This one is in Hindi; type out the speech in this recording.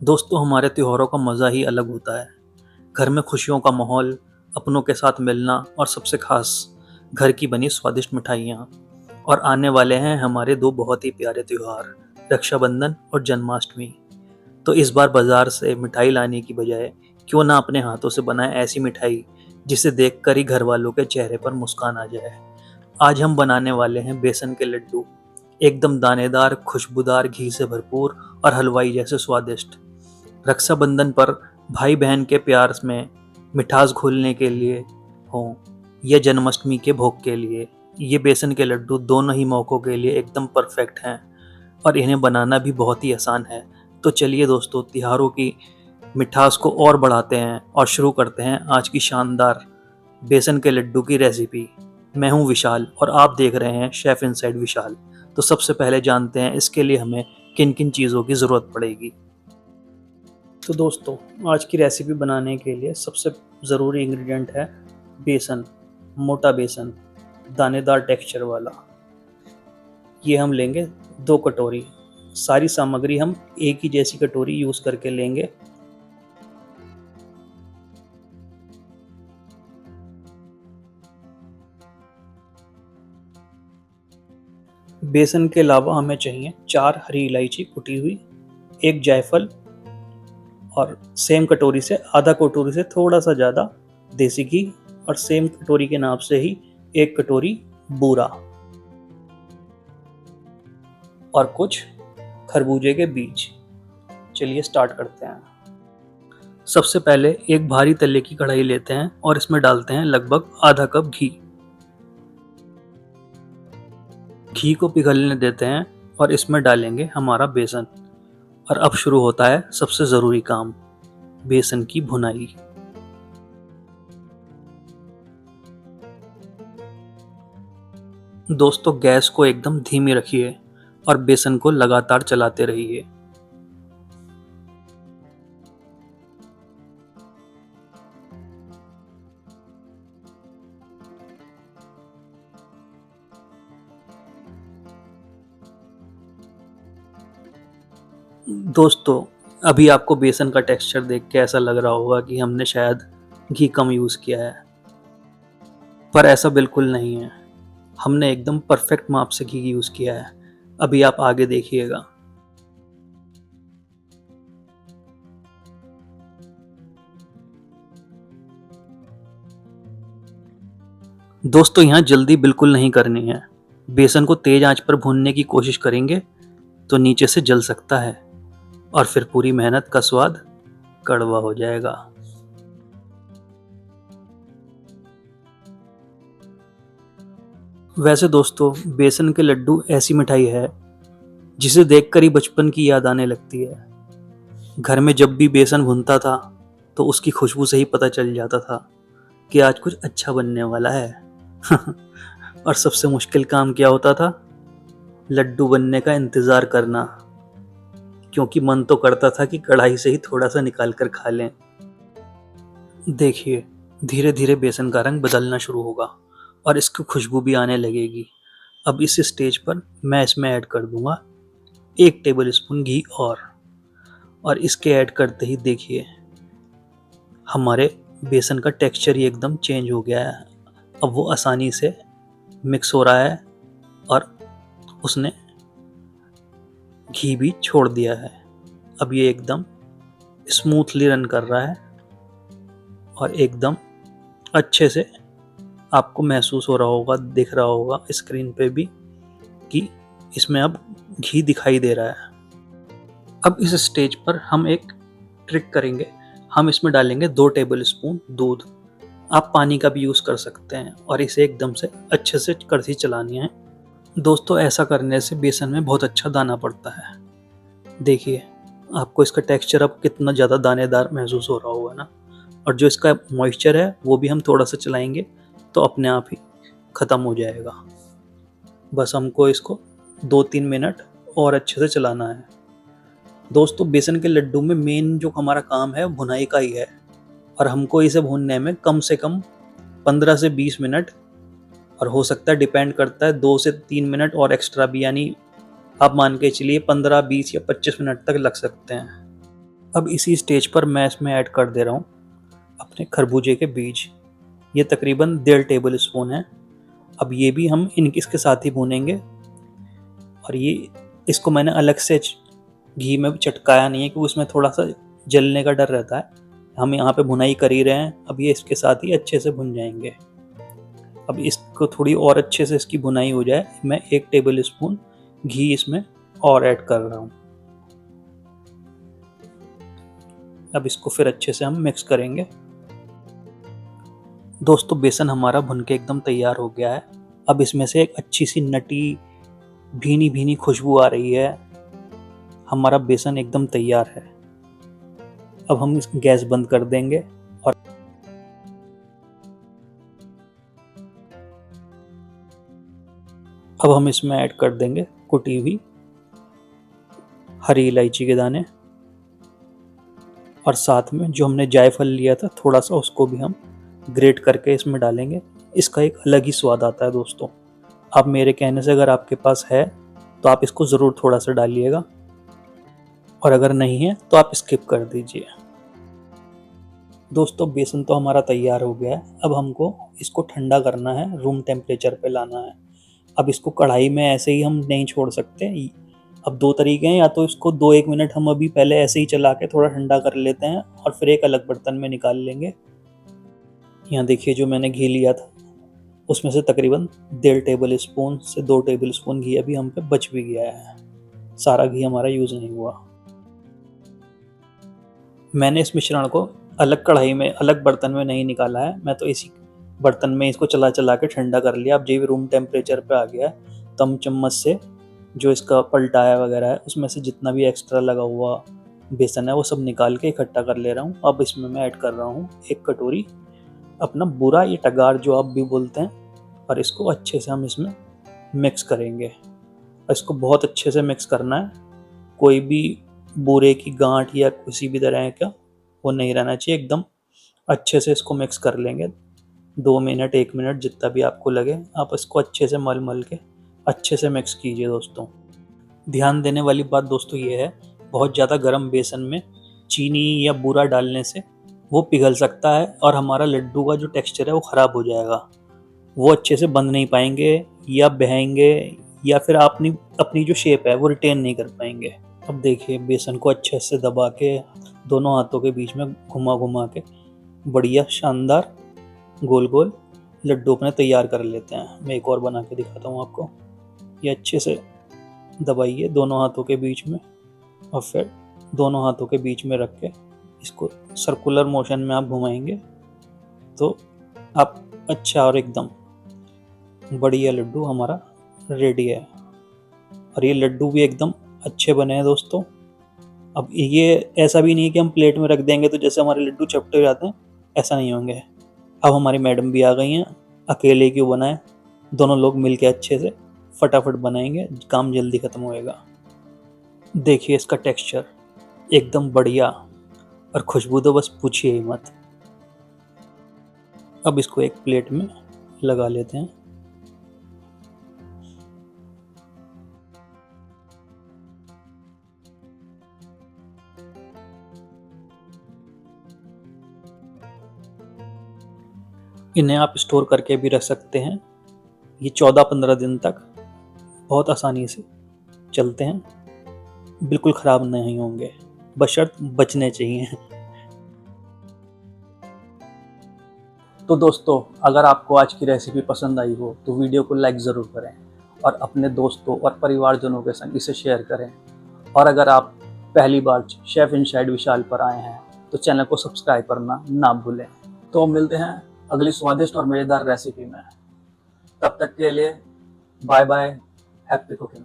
दोस्तों, हमारे त्योहारों का मज़ा ही अलग होता है। घर में खुशियों का माहौल, अपनों के साथ मिलना और सबसे खास घर की बनी स्वादिष्ट मिठाइयाँ। और आने वाले हैं हमारे दो बहुत ही प्यारे त्योहार, रक्षाबंधन और जन्माष्टमी। तो इस बार बाजार से मिठाई लाने की बजाय क्यों ना अपने हाथों से बनाए ऐसी मिठाई जिसे देखकर ही घर वालों के चेहरे पर मुस्कान आ जाए। आज हम बनाने वाले हैं बेसन के लड्डू, एकदम दानेदार, खुशबूदार, घी से भरपूर और हलवाई जैसे स्वादिष्ट। रक्षाबंधन पर भाई बहन के प्यार में मिठास घोलने के लिए हों या जन्माष्टमी के भोग के लिए, ये बेसन के लड्डू दोनों ही मौक़ों के लिए एकदम परफेक्ट हैं और इन्हें बनाना भी बहुत ही आसान है। तो चलिए दोस्तों, त्योहारों की मिठास को और बढ़ाते हैं और शुरू करते हैं आज की शानदार बेसन के लड्डू की रेसिपी। मैं हूं विशाल और आप देख रहे हैं शेफ इनसाइड विशाल। तो सबसे पहले जानते हैं इसके लिए हमें किन किन चीज़ों की ज़रूरत पड़ेगी। तो दोस्तों, आज की रेसिपी बनाने के लिए सबसे ज़रूरी इंग्रेडिएंट है बेसन, मोटा बेसन, दानेदार टेक्सचर वाला। ये हम लेंगे 2 कटोरी। सारी सामग्री हम एक ही जैसी कटोरी यूज़ करके लेंगे। बेसन के अलावा हमें चाहिए 4 हरी इलायची कुटी हुई, 1 जायफल और सेम कटोरी से आधा कटोरी से थोड़ा सा ज़्यादा देसी घी और सेम कटोरी के नाप से ही 1 कटोरी बूरा और कुछ खरबूजे के बीज। चलिए स्टार्ट करते हैं। सबसे पहले एक भारी तले की कढ़ाई लेते हैं और इसमें डालते हैं लगभग आधा कप घी। घी को पिघलने देते हैं और इसमें डालेंगे हमारा बेसन। और अब शुरू होता है सबसे ज़रूरी काम, बेसन की भुनाई। दोस्तों, गैस को एकदम धीमी रखिए और बेसन को लगातार चलाते रहिए। दोस्तों, अभी आपको बेसन का टेक्सचर देख के ऐसा लग रहा होगा कि हमने शायद घी कम यूज़ किया है, पर ऐसा बिल्कुल नहीं है। हमने एकदम परफेक्ट माप से घी यूज़ किया है। अभी आप आगे देखिएगा। दोस्तों, यहाँ जल्दी बिल्कुल नहीं करनी है। बेसन को तेज आंच पर भूनने की कोशिश करेंगे तो नीचे से जल सकता है और फिर पूरी मेहनत का स्वाद कड़वा हो जाएगा। वैसे दोस्तों, बेसन के लड्डू ऐसी मिठाई है जिसे देखकर ही बचपन की याद आने लगती है। घर में जब भी बेसन भुनता था तो उसकी खुशबू से ही पता चल जाता था कि आज कुछ अच्छा बनने वाला है। और सबसे मुश्किल काम क्या होता था? लड्डू बनने का इंतज़ार करना, क्योंकि मन तो करता था कि कढ़ाई से ही थोड़ा सा निकाल कर खा लें। देखिए, धीरे धीरे बेसन का रंग बदलना शुरू होगा और इसकी खुशबू भी आने लगेगी। अब इस स्टेज पर मैं इसमें ऐड कर दूंगा 1 टेबल स्पून घी और इसके ऐड करते ही देखिए हमारे बेसन का टेक्सचर ही एकदम चेंज हो गया है। अब वो आसानी से मिक्स हो रहा है और उसने घी भी छोड़ दिया है। अब ये एकदम स्मूथली रन कर रहा है और एकदम अच्छे से आपको महसूस हो रहा होगा, दिख रहा होगा स्क्रीन पे भी कि इसमें अब घी दिखाई दे रहा है। अब इस स्टेज पर हम एक ट्रिक करेंगे। हम इसमें डालेंगे 2 टेबल स्पून दूध। आप पानी का भी यूज़ कर सकते हैं और इसे एकदम से अच्छे से कड़छी चलानी है। दोस्तों, ऐसा करने से बेसन में बहुत अच्छा दाना पड़ता है। देखिए, आपको इसका टेक्सचर अब कितना ज़्यादा दानेदार महसूस हो रहा होगा ना। और जो इसका मॉइस्चर है वो भी हम थोड़ा सा चलाएंगे तो अपने आप ही ख़त्म हो जाएगा। बस हमको इसको 2-3 मिनट और अच्छे से चलाना है। दोस्तों, बेसन के लड्डू में मेन जो हमारा काम है भुनाई का ही है और हमको इसे भूनने में कम से कम 15 से 20 मिनट, और हो सकता है डिपेंड करता है 2 से 3 मिनट और एक्स्ट्रा भी, यानी आप मान के चलिए 15, 20 या 25 मिनट तक लग सकते हैं। अब इसी स्टेज पर मैं इसमें ऐड कर दे रहा हूँ अपने खरबूजे के बीज। ये तकरीबन 1.5 टेबल स्पून है। अब ये भी हम इसके साथ ही भूनेंगे। और ये इसको मैंने अलग से घी में चटकाया नहीं है, क्योंकि उसमें थोड़ा सा जलने का डर रहता है। हम यहाँ पे भुनाई कर ही रहे हैं, अब ये इसके साथ ही अच्छे से भुन जाएंगे। अब इसको थोड़ी और अच्छे से इसकी भुनाई हो जाए, मैं 1 टेबल स्पून घी इसमें और ऐड कर रहा हूँ। अब इसको फिर अच्छे से हम मिक्स करेंगे। दोस्तों बेसन हमारा भुन के एकदम तैयार हो गया है। अब इसमें से एक अच्छी सी नटी भीनी भीनी खुशबू आ रही है। हमारा बेसन एकदम तैयार है। अब हम इस गैस बंद कर देंगे और अब हम इसमें ऐड कर देंगे कुटी हुई हरी इलायची के दाने, और साथ में जो हमने जायफल लिया था थोड़ा सा, उसको भी हम ग्रेट करके इसमें डालेंगे। इसका एक अलग ही स्वाद आता है दोस्तों। आप मेरे कहने से अगर आपके पास है तो आप इसको ज़रूर थोड़ा सा डालिएगा, और अगर नहीं है तो आप स्किप कर दीजिए। दोस्तों बेसन तो हमारा तैयार हो गया है। अब हमको इसको ठंडा करना है, रूम टेम्परेचर पे लाना है। अब इसको कढ़ाई में ऐसे ही हम नहीं छोड़ सकते। अब 2 तरीके हैं, या तो इसको 2-1 मिनट हम अभी पहले ऐसे ही चला के थोड़ा ठंडा कर लेते हैं और फिर एक अलग बर्तन में निकाल लेंगे। यहाँ देखिए जो मैंने घी लिया था उसमें से तकरीबन 1.5 टेबल स्पून से 2 टेबल स्पून घी अभी हम पे बच भी गया है। सारा घी हमारा यूज़ नहीं हुआ। मैंने इस मिश्रण को अलग कढ़ाई में, अलग बर्तन में नहीं निकाला है। मैं तो इसी बर्तन में इसको चला चला के ठंडा कर लिया। अब जब रूम टेम्परेचर पे आ गया है तो हम चम्मच से जो इसका पलटाया वगैरह है उसमें से जितना भी एक्स्ट्रा लगा हुआ बेसन है वो सब निकाल के इकट्ठा कर ले रहा हूँ। अब इसमें मैं ऐड कर रहा हूँ 1 कटोरी अपना बूरा या टगार जो आप भी बोलते हैं, और इसको अच्छे से हम इसमें मिक्स करेंगे। और इसको बहुत अच्छे से मिक्स करना है। कोई भी बूरे की गांठ या किसी भी तरह का वो नहीं रहना चाहिए। एकदम अच्छे से इसको मिक्स कर लेंगे। 2 मिनट 1 मिनट जितना भी आपको लगे, आप इसको अच्छे से मल मल के अच्छे से मिक्स कीजिए दोस्तों। ध्यान देने वाली बात दोस्तों ये है, बहुत ज़्यादा गर्म बेसन में चीनी या बूरा डालने से वो पिघल सकता है और हमारा लड्डू का जो टेक्सचर है वो ख़राब हो जाएगा। वो अच्छे से बंध नहीं पाएंगे या बहेंगे, या फिर अपनी अपनी जो शेप है वो रिटेन नहीं कर पाएंगे। अब देखिए बेसन को अच्छे से दबा के दोनों हाथों के बीच में घुमा घुमा के बढ़िया शानदार गोल गोल लड्डू अपने तैयार कर लेते हैं। मैं एक और बना के दिखाता हूँ आपको। ये अच्छे से दबाइए दोनों हाथों के बीच में, और फिर दोनों हाथों के बीच में रख के इसको सर्कुलर मोशन में आप घुमाएंगे तो आप अच्छा और एकदम बढ़िया लड्डू हमारा रेडी है। और ये लड्डू भी एकदम अच्छे बने हैं दोस्तों। अब ये ऐसा भी नहीं है कि हम प्लेट में रख देंगे तो जैसे हमारे लड्डू चपटे हो जाते हैं, ऐसा नहीं होंगे। अब हमारी मैडम भी आ गई हैं, अकेले क्यों बनाए, दोनों लोग मिलके अच्छे से फटाफट बनाएंगे, काम जल्दी खत्म होएगा। देखिए इसका टेक्सचर एकदम बढ़िया, और खुशबू तो बस पूछिए ही मत। अब इसको एक प्लेट में लगा लेते हैं। इन्हें आप स्टोर करके भी रख सकते हैं। ये 14-15 दिन तक बहुत आसानी से चलते हैं, बिल्कुल ख़राब नहीं होंगे, बशर्ते बचने चाहिए। तो दोस्तों अगर आपको आज की रेसिपी पसंद आई हो तो वीडियो को लाइक ज़रूर करें, और अपने दोस्तों और परिवारजनों के संग इसे शेयर करें। और अगर आप पहली बार शेफ इनसाइड विशाल पर आए हैं तो चैनल को सब्सक्राइब करना ना भूलें। तो मिलते हैं अगली स्वादिष्ट और मज़ेदार रेसिपी में। तब तक के लिए बाय बाय, हैप्पी कुकिंग।